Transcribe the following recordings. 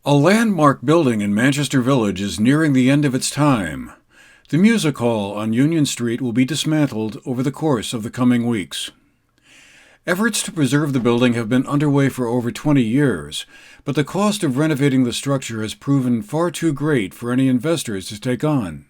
A landmark building in Manchester Village is nearing the end of its time. The Music Hall on Union Street will be dismantled over the course of the coming weeks. Efforts to preserve the building have been underway for over 20 years, but the cost of renovating the structure has proven far too great for any investors to take on.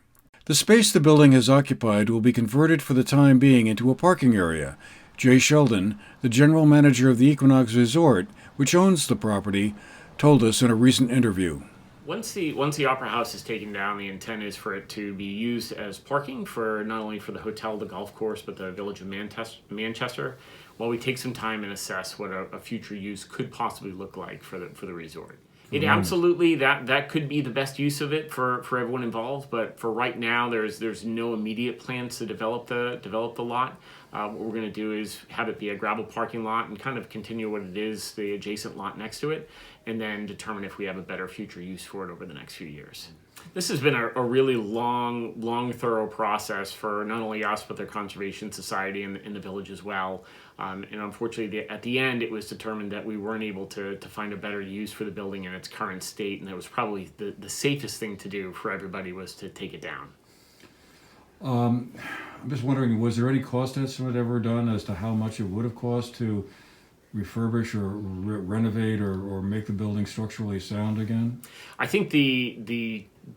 The space the building has occupied will be converted for the time being into a parking area. Jay Sheldon, the general manager of the Equinox Resort, which owns the property, told us in a recent interview. Once the Opera House is taken down, the intent is for it to be used as parking for not only for the hotel, the golf course, but the Village of Manchester, while we take some time and assess what a future use could possibly look like for the resort. It absolutely that could be the best use of it for everyone involved, but for right now, there's no immediate plans to develop the lot. What we're going to do is have it be a gravel parking lot and kind of continue what it is, the adjacent lot next to it, and then determine if we have a better future use for it over the next few years. This has been a really long, thorough process for not only us, but the Conservation Society and the village as well. And unfortunately, at the end, it was determined that we weren't able to find a better use for the building in its current state, and that was probably the safest thing to do for everybody was to take it down. I'm just wondering, was there any cost estimate ever done as to how much it would have cost to refurbish or renovate or make the building structurally sound again? I think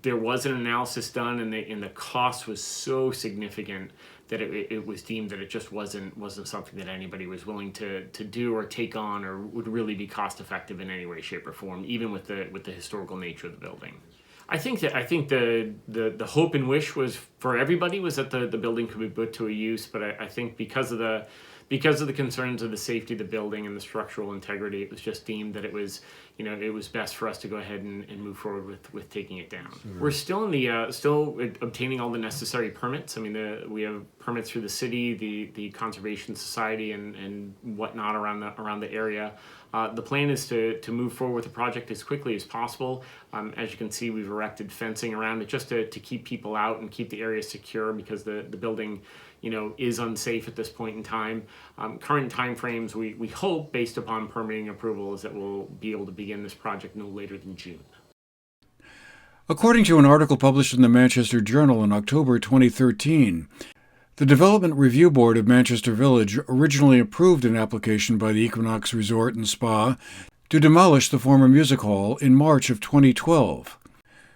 there was an analysis done, and the cost was so significant that it was deemed that it just wasn't something that anybody was willing to do or take on or would really be cost effective in any way, shape, or form, even with the historical nature of the building. I think the hope and wish was for everybody was that the building could be put to a use, but I think because of the concerns of the safety of the building and the structural integrity, it was just deemed that it was best for us to go ahead and move forward with taking it down. Sure. We're still still obtaining all the necessary permits. I mean, we have permits through the city, the Conservation Society, and whatnot around the area. The plan is to move forward with the project as quickly as possible. As you can see, we've erected fencing around it just to keep people out and keep the area secure because the building, is unsafe at this point in time. Current timeframes, we hope, based upon permitting approval, is that we'll be able to begin this project no later than June. According to an article published in the Manchester Journal in October 2013, the Development Review Board of Manchester Village originally approved an application by the Equinox Resort and Spa to demolish the former music hall in March of 2012.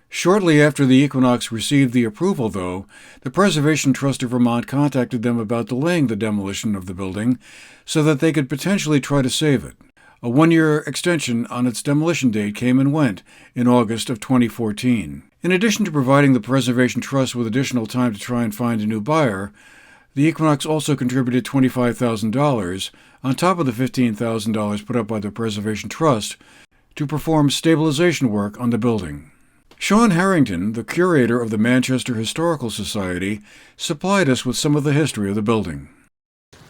Shortly after the Equinox received the approval, though, the Preservation Trust of Vermont contacted them about delaying the demolition of the building so that they could potentially try to save it. A one-year extension on its demolition date came and went in August of 2014. In addition to providing the Preservation Trust with additional time to try and find a new buyer, the Equinox also contributed $25,000 on top of the $15,000 put up by the Preservation Trust to perform stabilization work on the building. Sean Harrington, the curator of the Manchester Historical Society, supplied us with some of the history of the building.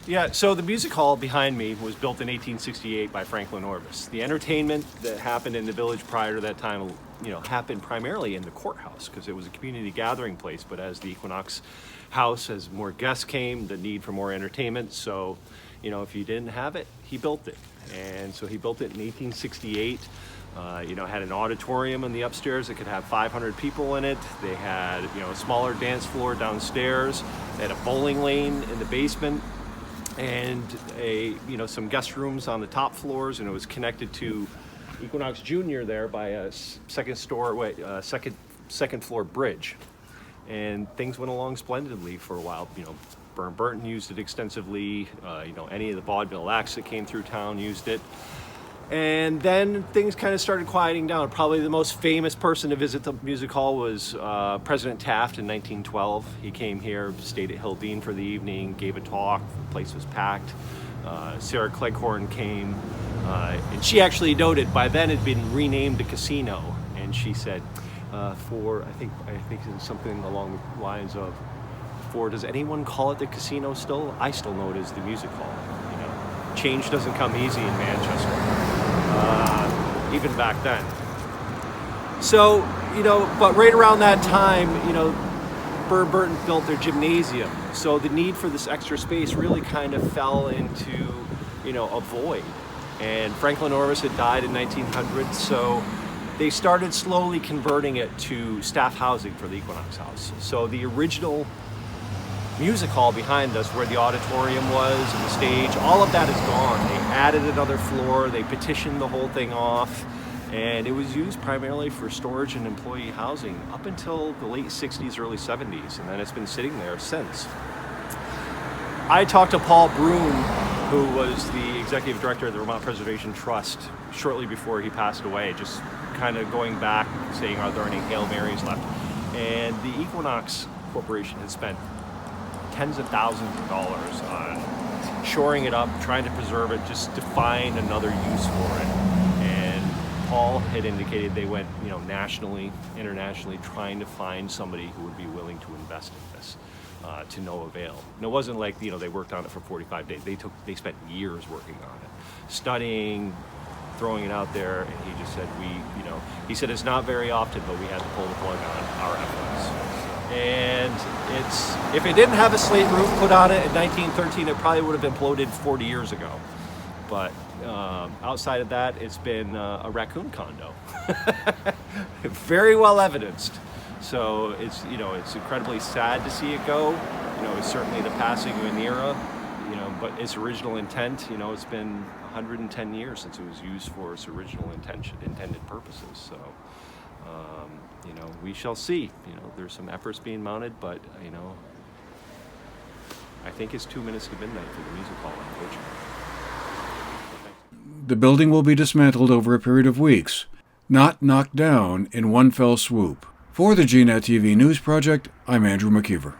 Yeah, so the music hall behind me was built in 1868 by Franklin Orvis. The entertainment that happened in the village prior to that time, happened primarily in the courthouse because it was a community gathering place. But as the Equinox House, as more guests came, the need for more entertainment. So, if you didn't have it, he built it. And so he built it in 1868. Had an auditorium in the upstairs that could have 500 people in it. They had, a smaller dance floor downstairs. They had a bowling lane in the basement and some guest rooms on the top floors, and it was connected to Equinox Junior there by a second floor bridge. And things went along splendidly for a while. Burton used it extensively. Any of the vaudeville acts that came through town used it. And then things kind of started quieting down. Probably the most famous person to visit the music hall was President Taft in 1912. He came here, stayed at Hildene for the evening, gave a talk. The place was packed. Sarah Cleghorn came, and she actually noted by then it had been renamed the casino. And she said, I think it's something along the lines of, does anyone call it the casino still? I still know it as the music hall. Change doesn't come easy in Manchester. Even back then. So, but right around that time, Burton built their gymnasium. So the need for this extra space really kind of fell into, a void. And Franklin Orvis had died in 1900, so they started slowly converting it to staff housing for the Equinox House. So the original music hall behind us, where the auditorium was and the stage, all of that is gone. They added another floor, they petitioned the whole thing off, and it was used primarily for storage and employee housing up until the late 60s, early 70s, and then it's been sitting there since. I talked to Paul Broom, who was the executive director of the Vermont Preservation Trust, shortly before he passed away, just kind of going back, saying, are there any Hail Marys left? And the Equinox Corporation has spent tens of thousands of dollars on shoring it up, trying to preserve it, just to find another use for it. And Paul had indicated they went, nationally, internationally, trying to find somebody who would be willing to invest in this. To no avail. And it wasn't like, they worked on it for 45 days. They spent years working on it, studying, throwing it out there, and he just said, he said it's not very often, but we had to pull the plug on our efforts. And if it didn't have a slate roof put on it in 1913, it probably would have imploded 40 years ago. But outside of that, it's been a raccoon condo. Very well evidenced. So it's incredibly sad to see it go. It's certainly the passing of an era, but its original intent, it's been 110 years since it was used for its original intended purposes. So, we shall see. There's some efforts being mounted, but, I think it's 2 minutes to midnight for the music hall, unfortunately. The building will be dismantled over a period of weeks, not knocked down in one fell swoop. For the GNAT-TV News Project, I'm Andrew McKeever.